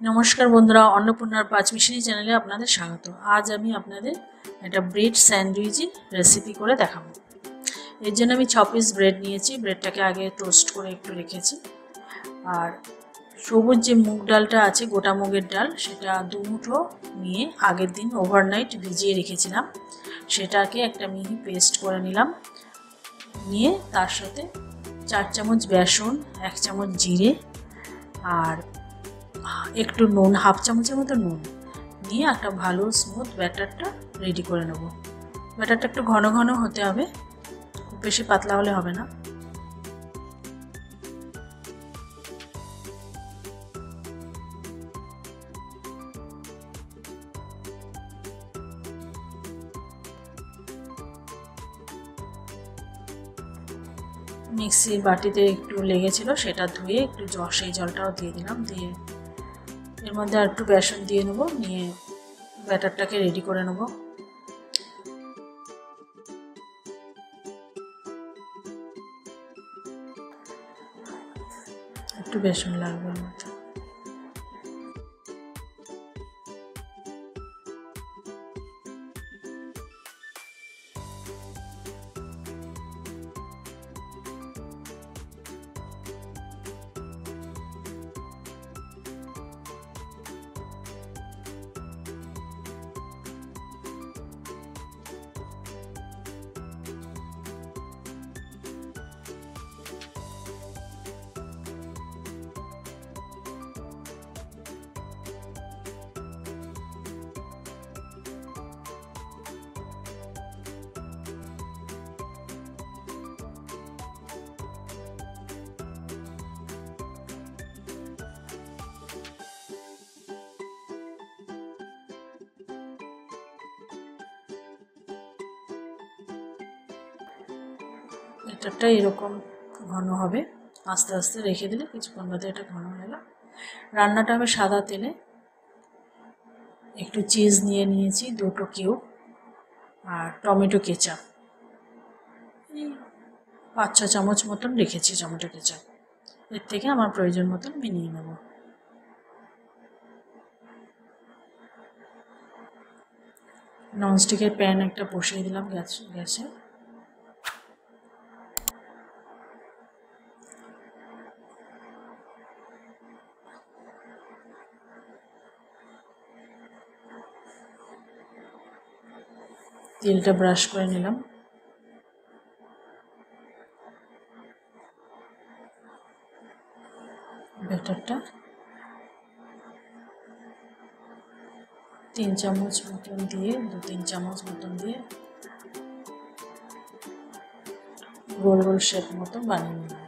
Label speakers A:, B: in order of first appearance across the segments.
A: নমস্কার বন্ধুরা, অন্নপূর্ণার পাঁচমিশালি চ্যানেলে আপনাদের স্বাগত। আজ আমি আপনাদের একটা ব্রেড স্যান্ডউইচের রেসিপি করে দেখাবো। এর জন্য আমি 6 পিস ব্রেড নিয়েছি। ব্রেডটাকে আগে টোস্ট করে একটু রেখেছি। আর সবুজ যে মুগ ডালটা আছে, গোটা মুগের ডাল, সেটা 2 মুঠো নিয়ে আগের দিন ওভারনাইট ভিজিয়ে রেখেছিলাম। সেটাকে একটা মিহি পেস্ট করে নিলাম। নিয়ে তার সাথে 4 চামচ বেসন, 1 চামচ জিরে আর একটু নুন, হাফ চামচের মতো নুন নিয়ে একটা ভালো স্মুথ ব্যাটারটা রেডি করে নেব। ব্যাটারটা একটু ঘন ঘন হতে হবে, খুব বেশি পাতলা হলে হবে না। মিক্সির বাটিতে একটু লেগেছিল, সেটা ধুয়ে একটু সেই জলটাও দিয়ে দিলাম। দিয়ে এর মধ্যে আর একটু বেসন দিয়ে নেবো, নিয়ে ব্যাটারটাকে রেডি করে নেব। একটু বেসন লাগবে এর মধ্যে। ব্যাটারটা এরকম ঘন হবে, আস্তে আস্তে রেখে দিলে কিছুক্ষণ বাদে এটা ঘন হয়ে গেল। রান্নাটা হবে সাদা তেলে। একটু চিজ নিয়ে নিয়েছি 2টো কিউব, আর টমেটো কেচাপ 5-6 চামচ মতন রেখেছি। টমেটো কেচাপ এর থেকে আমার প্রয়োজন মতন আমি নিয়ে নেব। ননস্টিকের প্যান একটা বসিয়ে দিলাম গ্যাসে। তেলটা ব্রাশ করে নিলাম। ব্যাটারটা 3 চামচ মতন দিয়ে, 2-3 চামচ মতন দিয়ে গোল গোল শেপ মতন বানিয়ে নিলাম।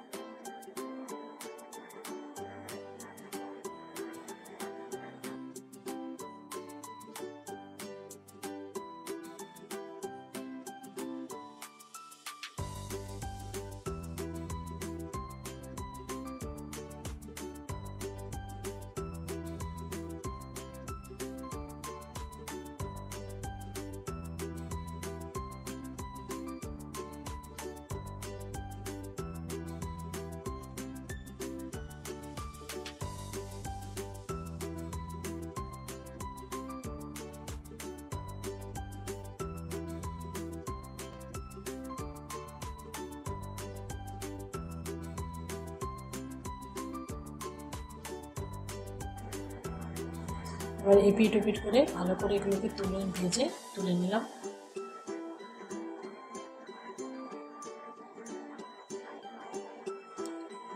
A: এবার এপিট ওপিট করে ভালো করে এগুলোকে ভেজে তুলে নিলাম।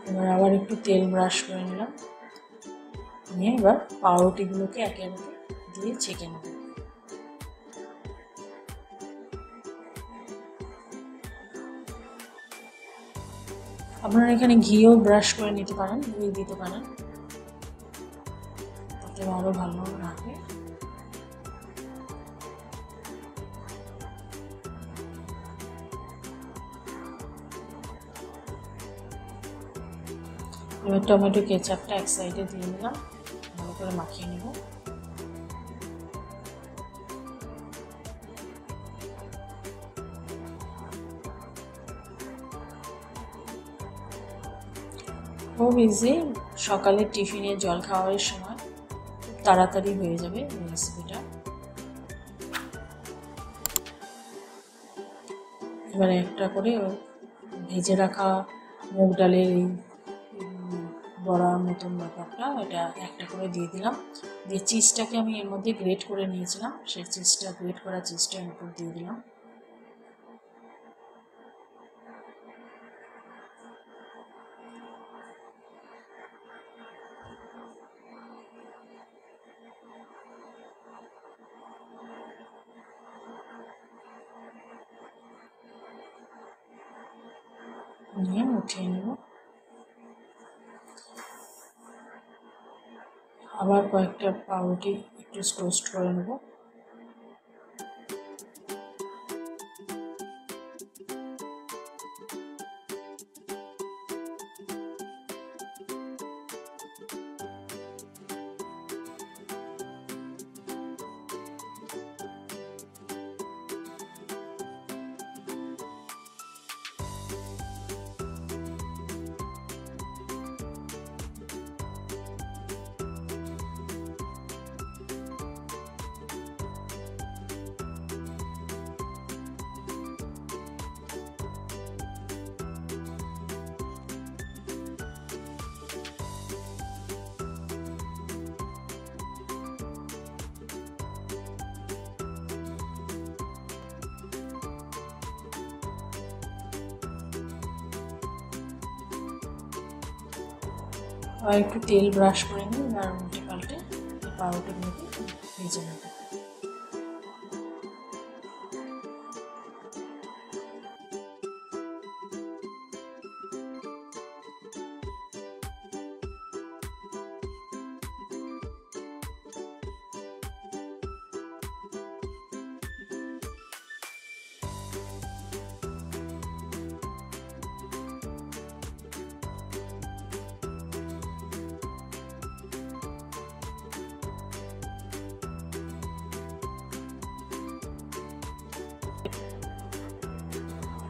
A: এবার আবার একটু তেল ব্রাশ করে নিলাম। নিয়ে এবার পাউরুটিগুলোকে একে একে দিয়ে ছেঁকে নেব। আপনারা এখানে ঘিও ব্রাশ করে নিতে পারেন, ঘি দিতে পারেন, তাতে আরও ভালো লাগবে। এবার টমেটো কেচাপটা এক সাইডে দিয়ে নিলাম, ভালো করে মাখিয়ে নেব। খুব ইজি, সকালে টিফিনে জল খাওয়ার সময় তাড়াতাড়ি হয়ে যাবে এই রেসিপিটা। এবারে একটা করে ভেজে রাখা মুগ ডালের এই বড়ার মতন ব্যাপারটা এটা একটা করে দিয়ে দিলাম। দিয়ে চিজটাকে আমি এর মধ্যে গ্রেট করে নিয়েছিলাম, সেই চিজটা গ্রেট করা চিজটা এর উপর দিয়ে দিলাম। নিয়ে উঠিয়ে নেব। আবার কয়েকটা পাউরুটি একটু টোস্ট করে নেব। আর একটু তেল ব্রাশ করে নিই আর উল্টে পাল্টে পাউরুটিগুলোকে ভেজে নেব।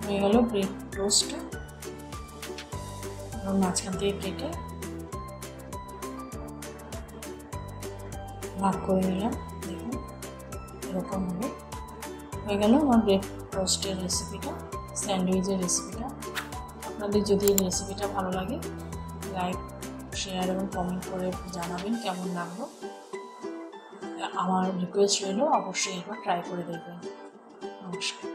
A: হয়ে গেল ব্রেড টোস্টটা। মাঝখান থেকে কেটে ভাগ করে নিলাম, দেখুন এরকম হবে। হয়ে গেল আমার ব্রেড টোস্টের রেসিপিটা, স্যান্ডউইচের রেসিপিটা। আপনাদের যদি এই রেসিপিটা ভালো লাগে লাইক, শেয়ার এবং কমেন্ট করে জানাবেন কেমন লাগলো। আমার রিকোয়েস্ট রইল অবশ্যই একবার ট্রাই করে দেখবেন। নমস্কার।